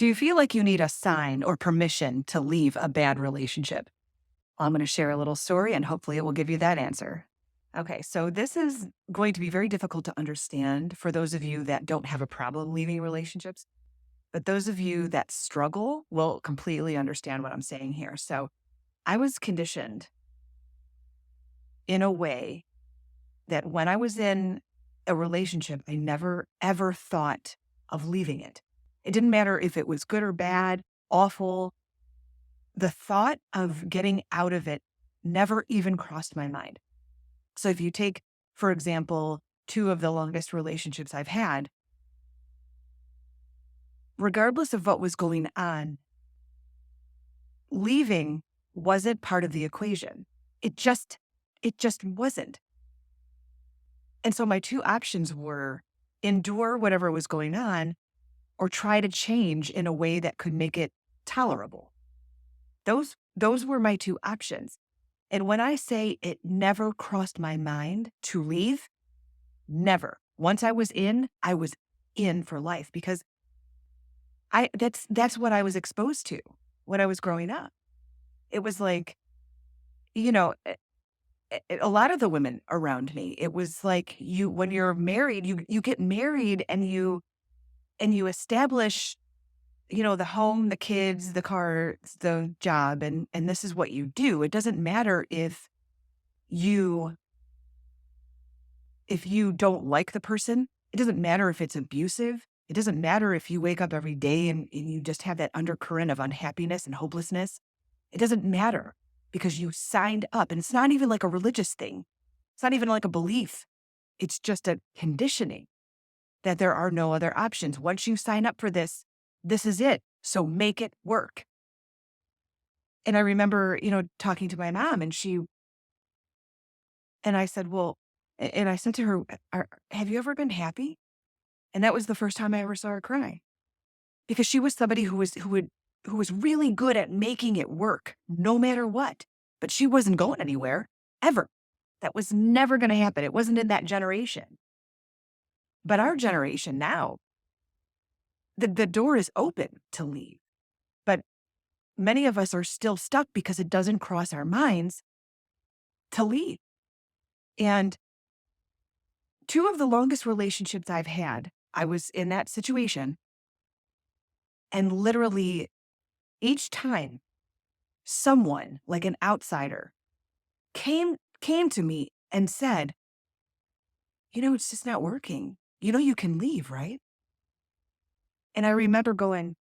Do you feel like you need a sign or permission to leave a bad relationship? I'm going to share a little story and hopefully it will give you that answer. Okay, so this is going to be very difficult to understand for those of you that don't have a problem leaving relationships, but those of you that struggle will completely understand what I'm saying here. So I was conditioned in a way that when I was in a relationship, I never ever thought of leaving it. It didn't matter if it was good or bad, awful. The thought of getting out of it never even crossed my mind. So if you take, for example, two of the longest relationships I've had, regardless of what was going on, leaving wasn't part of the equation. It just it just wasn't. And so my two options were endure whatever was going on or try to change in a way that could make it tolerable. Those were my two options. And when I say it never crossed my mind to leave, never. Once I was in for life because that's what I was exposed to when I was growing up. It was like, you know, a lot of the women around me, it was like you when you're married, you get married and you establish, the home, the kids, the car, the job, and this is what you do. It doesn't matter you if you don't like the person. It doesn't matter if it's abusive. It doesn't matter if you wake up every day and you just have that undercurrent of unhappiness and hopelessness. It doesn't matter because you signed up. And it's not even like a religious thing. It's not even like a belief. It's just a conditioning that there are no other options. Once you sign up for this, this is it. So make it work. And I remember, talking to my mom and I said, well, and I said to her, have you ever been happy? And that was the first time I ever saw her cry because she was somebody who was really good at making it work no matter what, but she wasn't going anywhere ever. That was never going to happen. It wasn't in that generation. But our generation now, the door is open to leave. But many of us are still stuck because it doesn't cross our minds to leave. And two of the longest relationships I've had, I was in that situation. And literally each time someone like an outsider came to me and said, it's just not working. You can leave, right? And I remember going,